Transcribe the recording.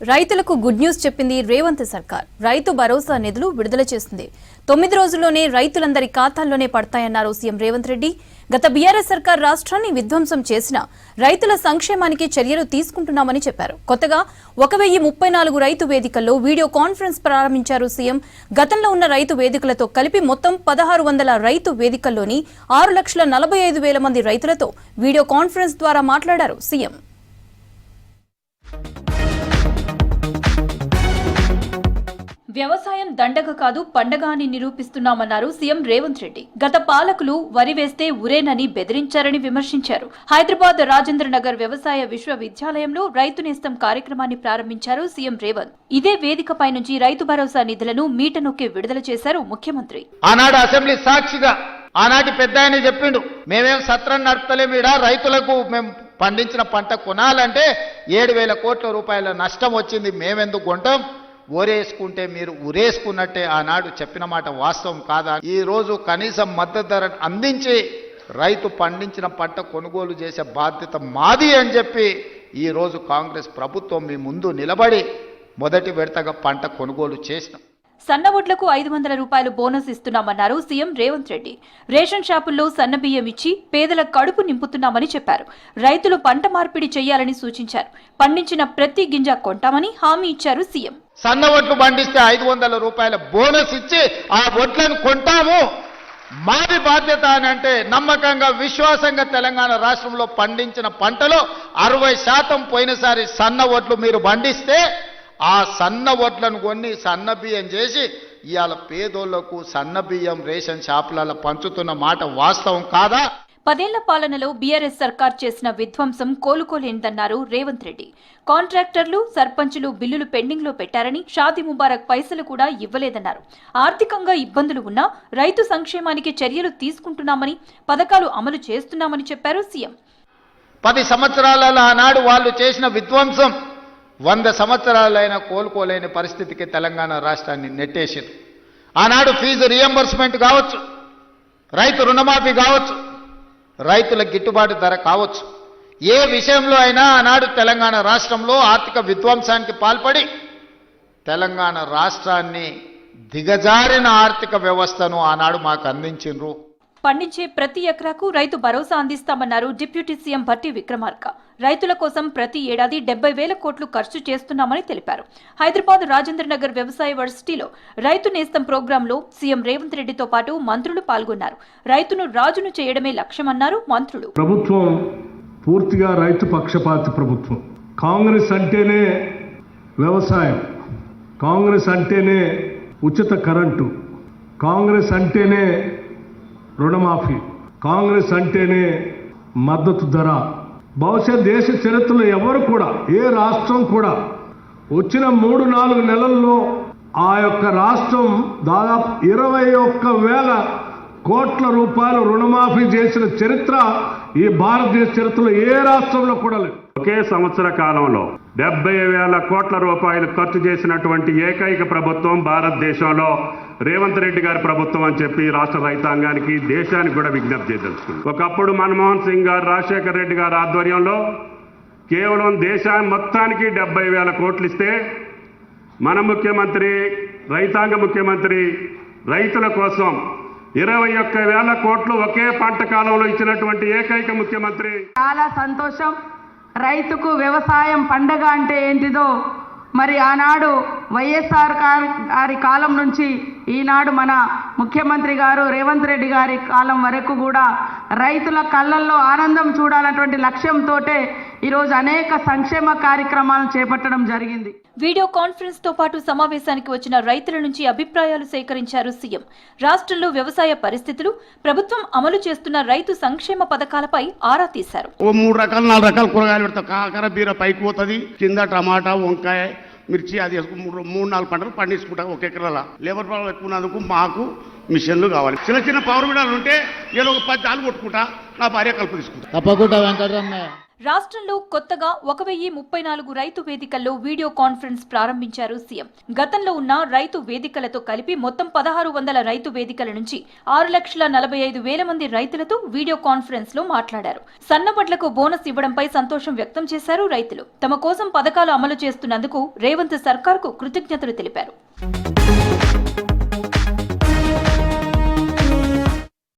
రైతులకు good news చెప్పింది రేవంత్ సర్కార్. రైతు భరోసా నిధులు విడుదల చేస్తుంది. 9 రోజుల్లోనే రైతులందరి ఖాతాల్లోనే పడతాయన్నారు సీఎం రేవంత్ రెడ్డి. గత బీఆర్ఎస్ సర్కార్ రాష్ట్రాన్ని విధ్వంసం చేసిన రైతుల సంక్షేమానికి చర్యలు తీసుకుంటున్నామని చెప్పారు. కొత్తగా 1034 రైతు వేదికల్లో వీడియో కాన్ఫరెన్స్ ప్రారంభించారు సీఎం. గతంలో ఉన్న రైతు వేదికలతో కలిపి మొత్తం 1600 రైతు వేదికల్లోని 6,45,000 మంది రైతులతో వీడియో కాన్ఫరెన్స్ ద్వారా మాట్లాడారు సీఎం. వ్యవసాయం దండగ కాదు పండగ అని నిరూపిస్తున్నామన్నారు సీఎం రేవంత్ రెడ్డి. గత పాలకులు వరి వేస్తే ఉరేనని బెదిరించారని విమర్శించారు. హైదరాబాద్ రాజేంద్ర నగర్ వ్యవసాయ విశ్వవిద్యాలయంలో రైతు నేస్తం కార్యక్రమాన్ని ప్రారంభించారు సీఎం రేవంత్. ఇదే వేదికపై నుంచి రైతు భరోసా నిధులను మీట నొక్కి విడుదల చేశారు ముఖ్యమంత్రి. ఆనాడు అసెంబ్లీ సాక్షిగా ఆనాటి పెద్ద ఆయన చెప్పిండు, మేమేం సత్రం నడుపుతలేమీడ, రైతులకు మేము పండించిన పంట కొనాలంటే 7,000 కోట్ల రూపాయల నష్టం వచ్చింది, మేమెందుకు కొంటాం, ఓరేసుకుంటే మీరు ఉరేసుకున్నట్టే ఆనాడు చెప్పిన మాట వాస్తవం కాదా? ఈ రోజు కనీసం మద్దతు ధర అందించి రైతు పండించిన పంట కొనుగోలు చేసే బాధ్యత మాది అని చెప్పి ఈ రోజు కాంగ్రెస్ ప్రభుత్వం మీ ముందు నిలబడి మొదటి విడతగా పంట కొనుగోలు చేసినాం. సన్న వడ్లకు 500 రూపాయలు బోనస్ ఇస్తున్నామన్నారు సీఎం రేవంత్ రెడ్డి. రేషన్ షాపుల్లో సన్న బియ్యం ఇచ్చి పేదల కడుపు నింపుతున్నామని చెప్పారు. రైతులు పంట మార్పిడి చేయాలని సూచించారు. పండించిన ప్రతి గింజ కొంటామని హామీ ఇచ్చారు సీఎం. సన్న వడ్లు పండిస్తే 500 రూపాయల బోనస్ ఇచ్చి ఆ వడ్లను కొంటాము, మాది బాధ్యత అని అంటే నమ్మకంగా విశ్వాసంగా తెలంగాణ రాష్ట్రంలో పండించిన పంటలో 60% పోయినసారి సన్న వడ్లు మీరు పండిస్తే ఆ సన్న వడ్లను కొన్ని సన్న బియ్యం చేసి ఇవాళ పేదోళ్లకు సన్న బియ్యం రేషన్ షాపులలో పంచుతున్న మాట వాస్తవం కాదా? 10 ఏళ్ల పాలనలో బీఆర్ఎస్ సర్కార్ చేసిన విధ్వంసం కోలుకోలేనిదన్నారు రేవంత్ రెడ్డి. కాంట్రాక్టర్లు, సర్పంచులు బిల్లులు పెండింగ్ లో పెట్టారని, షాదీ ముబారక్ పైసలు కూడా ఇవ్వలేదన్నారు. ఆర్థికంగా ఇబ్బందులు ఉన్నా రైతు సంక్షేమానికి చర్యలు తీసుకుంటున్నామని, పథకాలు అమలు చేస్తున్నామని చెప్పారు సీఎం. 10 సంవత్సరాలలో ఆనాడు వాళ్ళు చేసిన విధ్వంసం 100 సంవత్సరాలైనా కోలుకోలేని పరిస్థితికి తెలంగాణ రాష్ట్రాన్ని నెట్టేసింది. ఆనాడు ఫీజు రియంబర్స్మెంట్ కావచ్చు, రైతు రుణమాఫీ కావచ్చు, రైతుల గిట్టుబాటు ధర కావచ్చు, ఏ విషయంలో అయినా ఆనాడు తెలంగాణ రాష్ట్రంలో ఆర్థిక విధ్వంసానికి పాల్పడి తెలంగాణ రాష్ట్రాన్ని దిగజారిన ఆర్థిక వ్యవస్థను ఆనాడు మాకు అందించిండ్రు. పండించే ప్రతి ఎకరాకు రైతు భరోసా అందిస్తామన్నారు డిప్యూటీ సీఎం భట్టి విక్రమార్క. రైతుల కోసం ప్రతి ఏడాది 70,000 కోట్లు ఖర్చు చేస్తున్నామని తెలిపారు. హైదరాబాద్ రాజేంద్ర నగర్ వ్యవసాయ వర్సిటీలో రైతు నేస్తం ప్రోగ్రాంలో సీఎం రేవంత్ రెడ్డితో పాటు మంత్రులు పాల్గొన్నారు. రైతును రాజును చేయడమే లక్ష్యమన్నారు మంత్రులు. ప్రభుత్వం పూర్తిగా రైతు పక్షపాతి ప్రభుత్వం. కాంగ్రెస్ అంటేనే వ్యవసాయం, కాంగ్రెస్ అంటేనే ఉచిత కరెంటు, కాంగ్రెస్ అంటేనే రుణమాఫీ, కాంగ్రెస్ అంటేనే మద్దతు ధర. బహుశా దేశ చరిత్రలో ఎవరు కూడా, ఏ రాష్ట్రం కూడా వచ్చిన 3-4 నెలల్లో ఆ యొక్క రాష్ట్రం దాదాపు 21,000 కోట్ల రూపాయలు రుణమాఫీ చేసిన చరిత్ర ఈ భారతదేశ చరిత్రలో ఏ రాష్ట్రంలో కూడా లేదు. ఒకే సంవత్సర కాలంలో 70,000 కోట్ల రూపాయలు ఖర్చు చేసినటువంటి ఏకైక ప్రభుత్వం భారతదేశంలో రేవంత్ రెడ్డి గారి ప్రభుత్వం అని చెప్పి రాష్ట్ర రైతాంగానికి, దేశానికి కూడా విజ్ఞప్తి చేయదలుచుకుంది. ఒకప్పుడు మన్మోహన్ సింగ్ గారు, రాజశేఖర్ రెడ్డి గారి ఆధ్వర్యంలో కేవలం దేశాన్ని మొత్తానికి 70,000 కోట్లు ఇస్తే మన ముఖ్యమంత్రి, రైతాంగ ముఖ్యమంత్రి రైతుల కోసం 21,000 కోట్లు ఒకే పంట కాలంలో ఇచ్చినటువంటి ఏకైక ముఖ్యమంత్రి. చాలా సంతోషం. రైతుకు వ్యవసాయం పండగ అంటే ఏంటిదో మరి ఆనాడు వైఎస్ఆర్ గారి కాలం నుంచి ఈనాడు మన ముఖ్యమంత్రి గారు రేవంత్ రెడ్డి గారి కాలం వరకు కూడా రైతుల కళ్ళల్లో ఆనందం చూడాలన్నటువంటి లక్ష్యంతో ఈరోజు అనేక సంక్షేమ కార్యక్రమాలను చేపట్టడం జరిగింది. వీడియో కాన్ఫరెన్స్ తో పాటు సమావేశానికి వచ్చిన రైతుల నుంచి అభిప్రాయాలు సేకరించారు సీఎం. రాష్ట్రంలో వ్యవసాయ పరిస్థితులు, ప్రభుత్వం అమలు చేస్తున్న రైతు సంక్షేమ పథకాలపై ఆరా తీశారు. 3 రకాలు 4 రకాల కూరగాయలు పెడతాం. కాకర బీర పైకి పోతుంది, కింద టమాటా, వంకాయ, మిర్చి, అది 3-4 పంటలు పండించుకుంటాం ఒక ఎకరాల. లేబర్ ప్రాబ్లం ఎక్కువ ఉన్నందుకు మాకు మిషన్లు కావాలి. చిన్న పవర్ బిడాలు ఉంటే నేను ఒక 10 ఆలు కొట్టుకుంటా, నా భార్య కలుపు తీసుకుంటా. తప్పకుండా వెంకటరమణ. రాష్ట్రంలో కొత్తగా 1034 రైతు వేదికల్లో వీడియో కాన్ఫరెన్స్ ప్రారంభించారు సీఎం. గతంలో ఉన్న రైతు వేదికలతో కలిపి మొత్తం 1600 రైతు వేదికల నుంచి 6,45,000 మంది రైతులతో వీడియో కాన్ఫరెన్స్ లో మాట్లాడారు. సన్నబడ్లకు బోనస్ ఇవ్వడంపై సంతోషం వ్యక్తం చేశారు రైతులు. తమ కోసం పథకాలు అమలు చేస్తున్నందుకు రేవంత్ సర్కార్కు కృతజ్ఞతలు తెలిపారు.